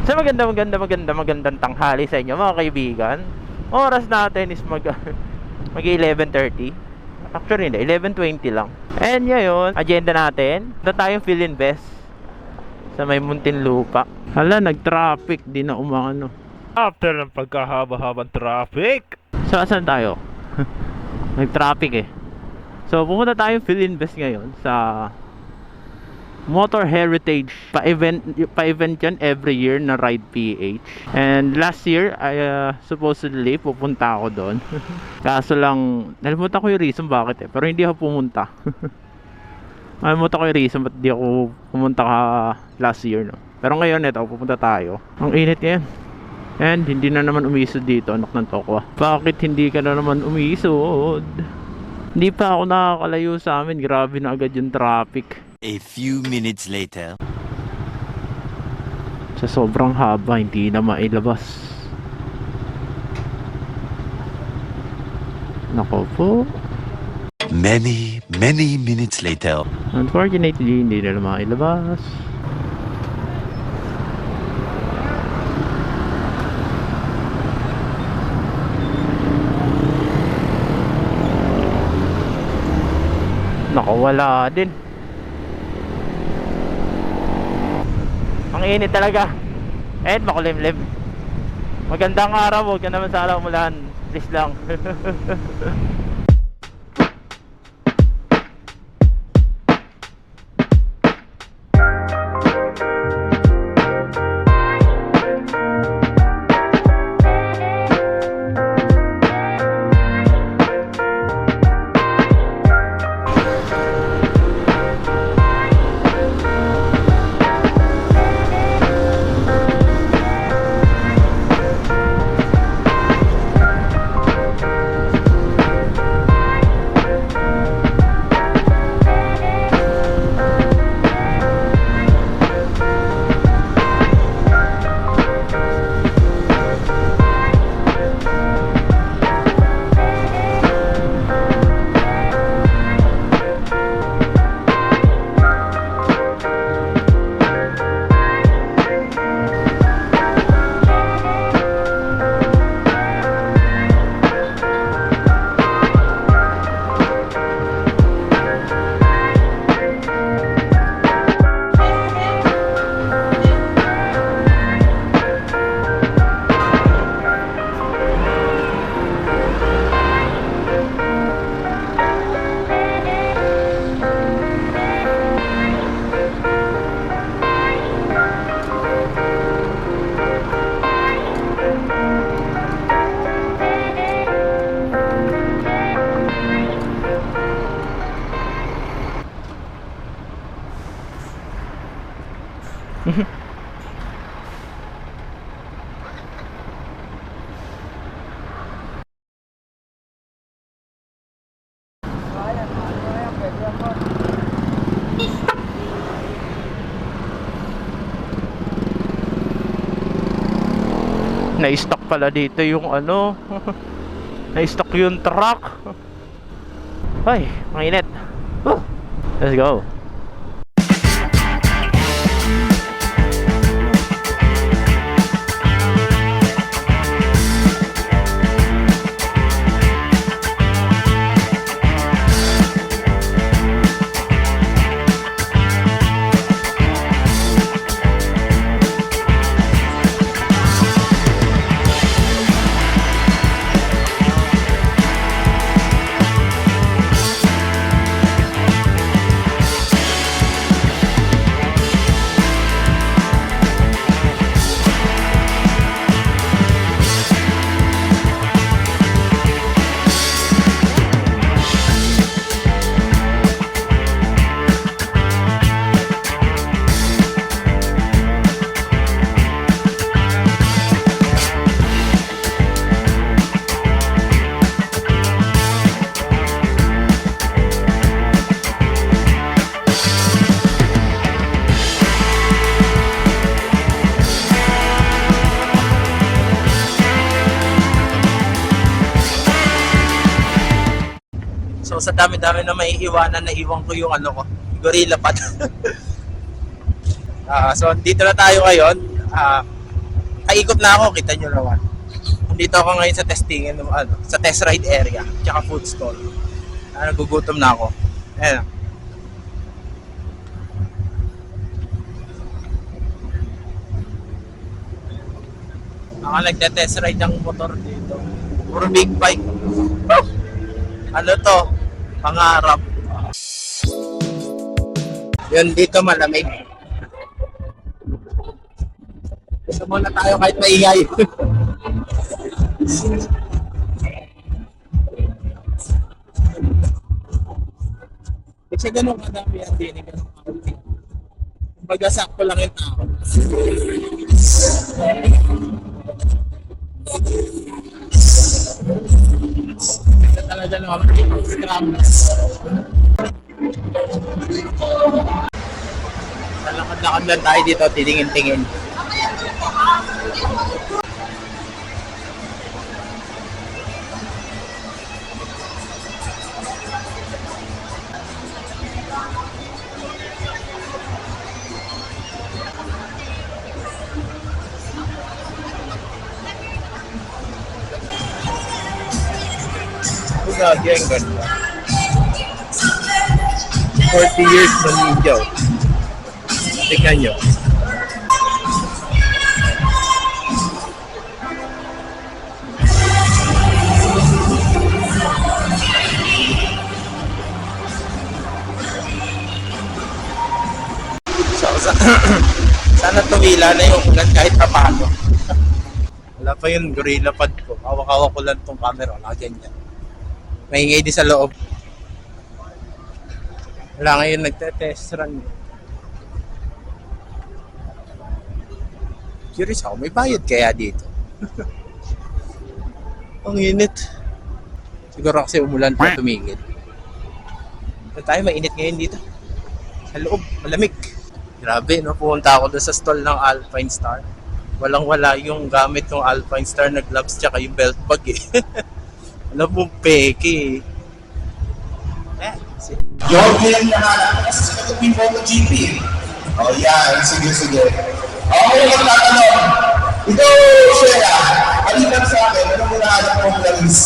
So magandang tanghali sa inyo mga kaibigan. Oras natin is mag 11:30. Actually hindi, 11:20 lang. And ngayon, agenda natin, na tayong fill invest sa may Muntinlupa. Hala, nag-traffic din na umano. After ng pagkahaba-habang traffic. So asan tayo? Nag-traffic eh. So pumunta tayong fill invest ngayon sa Motor Heritage. Pa-event yan every year na Ride PH. And last year, supposedly pupunta ako doon. Kaso lang, nalimutan ko yung reason bakit eh. Pero hindi ako pumunta. Nalimutan ko yung reason ba't di ako pumunta last year, no? Pero ngayon, ito, pupunta tayo. Ang init ngayon. And hindi na naman umisod dito, anak ng tokwa. Bakit hindi ka na naman umisod? Hindi pa ako nakakalayo sa amin. Grabe na agad yung traffic. A few minutes later. Sa sobrang haba, hindi na mailabas. Nako po. Many minutes later. Unfortunately, hindi na mailabas. Nako, wala din. Ang init talaga. Eh, makulimlim. Magandang araw, huwag ka naman sana umulan. Please lang. Na-stock pala dito yung ano. Na-stock yung truck. Ay, mainit. Let's go. So sa dami-dami na maiiwanan, naiwan ko yung ano ko, Gorilla Pad. So dito na tayo ngayon. Paikot na ako, kita nyo naman. Nandito ako ngayon sa testingan ng sa test ride area, tsaka food stall. Nagugutom na ako. Ayan. Ako nagte-test ride ng motor dito. Puro big bike. Ano to? Pangarap. Yun, dito malamig. Gusto muna tayo kahit maingay. Kasi ganun kadami yan din. Ganun kadami. Kumbaga sakto lang yung tao. Ito talaga naman. Scrum. Lalakad-lakad lang tayo dito. Titingin-tingin. Lagi ang ganda. 40 years na ninja. Tingnan nyo. Sana tumila na yung ulan kahit papano. Wala pa yun, gorilla pad ko. Hawak-hawak ko lang tong camera. Wala ganyan. Maingay din sa loob. Wala ngayon nagte-test run. Curious ako, may bayad kaya dito? Ang init. Siguro kasi umulan pa tumigil. Ito tayo, mainit ngayon dito. Sa loob, malamig. Grabe, no? Pumunta ako doon sa stall ng Alpine Star. Walang-wala yung gamit ng Alpine Star na gloves tsaka yung belt bag eh. Alam mo, peke. Jordan na sa katapin mo ng GP. Oh, yan. Sige. Okay, magtatanong. Ito, Shea, alitan sa akin. Ano mo nahanap mong langis?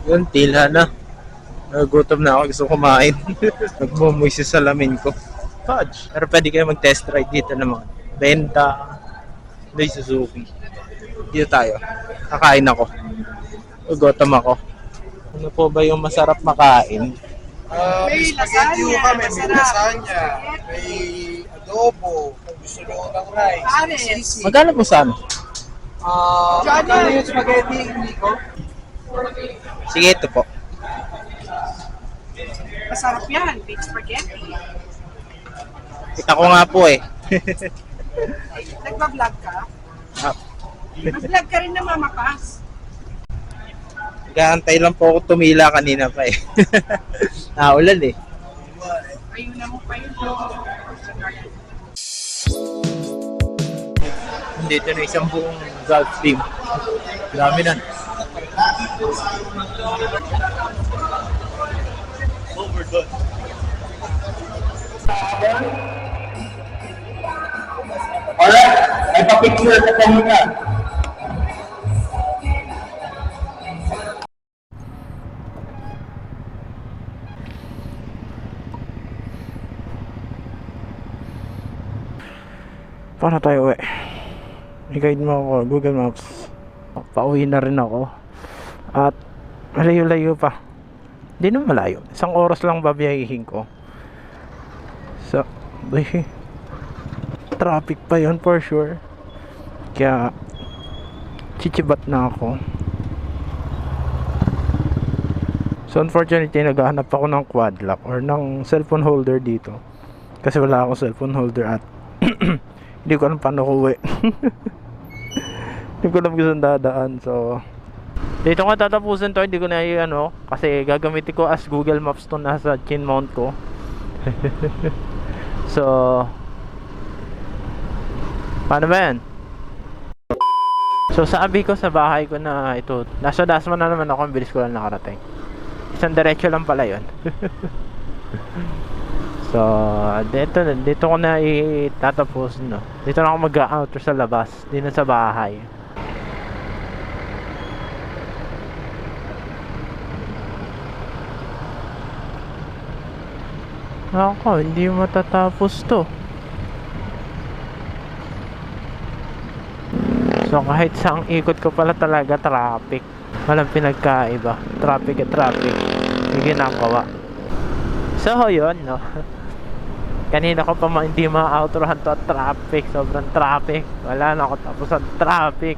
Yun, tila na. Nagutom na ako. Gusto kumain. Nagmumuy sa salamin ko. Fudge. Pero pwede kayo mag-test ride dito naman. Benta. May Suzuki. Dito tayo. Kakain ako. Nagutom ako. Ano po ba yung masarap makain? May lasagna, may lasagna, may adobo, kung gusto nyo ng rice, sisi. Magkano po saan? Ano yung spaghetti, Nico? Sige, ito po. Masarap yan, big spaghetti. Kita ko nga po eh. Nagpa-vlog ka? Ah, Mag-vlog ka rin na mamakas. Nag-aantay lang po ako tumila kanina pa eh. Naulan eh. Ayun na mo pa yun. Dito na isang buong golf team. Dami na. Alright, ay pa-picture ka pa muna. Paano tayo uwi? I-guide mo ako, Google Maps. Pauwi na rin ako. At malayo-layo pa. Hindi naman malayo. 1 oras lang babiyahihin ko. So, traffic pa yon for sure. Kaya chichibat na ako. So unfortunately naghahanap ako ng quad lock or ng cellphone holder dito. Kasi wala akong cellphone holder at hindi ko alam paano ko uwi. Hindi ko alam kung saan dadaan. So dito ko tatapusin to. Hindi ko na kasi gagamitin ko as Google Maps to nasa chin mount ko. So paano ba yan? So sabi ko sa bahay ko na ito, nasa Dasma na naman ako, ang bilis ko lang nakarating. Isang diretso lang pala yun. So, dito ko na itatapos, no. Dito na ako mag-outro sa labas, di na sa bahay. Ako, hindi matatapos to. So kahit saang ikot ko pala talaga traffic. Walang pinagkaiba. Traffic at traffic. Yung ginagawa. So yun, no. Kanina ko pa hindi ma-outrohan to at traffic. Sobrang traffic. Wala na ako tapos ang traffic.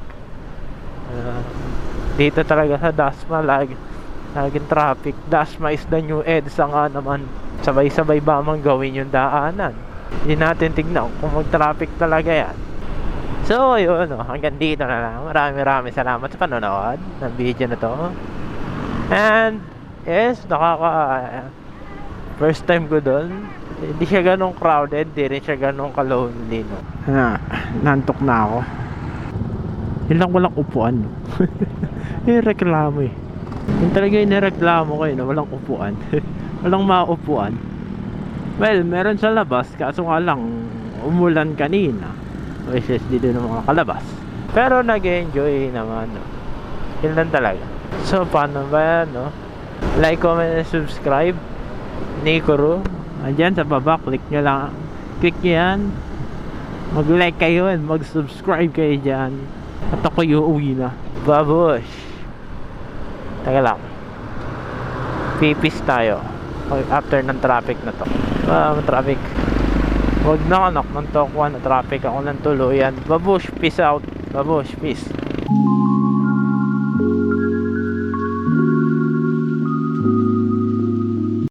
Dito talaga sa Dasma laging traffic. Dasma is the new EDSA nga naman. Sabay-sabay ba mang gawin yung daanan? Hindi natin tignan kung mag-traffic talaga yan. So yun, no, hanggang dito na lang. Maraming salamat sa panonood ng video na to. And yes, first time ko doon. Hindi siya ganun crowded, hindi rin siya ganun ka-lonely, no. Nantok na ako. Yun lang, walang upuan, no. Yung reklamo eh. Yung talaga yung nireklamo ko, no, walang upuan. Walang maupuan. Well, meron sa labas, kaso nga lang umulan kanina. Which is dito ng mga kalabas. Pero nag-enjoy naman, no. Yun lang talaga. So paano ba yan, no? Like, comment, and subscribe. Nikoro. Andyan sa baba, click nyo lang. Click nyo yan. Mag-like kayo and mag-subscribe kayo dyan. At ako yung uwi na. Babush. Taga lang. Pipis tayo after ng traffic na to. Traffic. Huwag na anak ng Tokwan na traffic ako ng tuluyan. Babush, peace out. Babush, peace.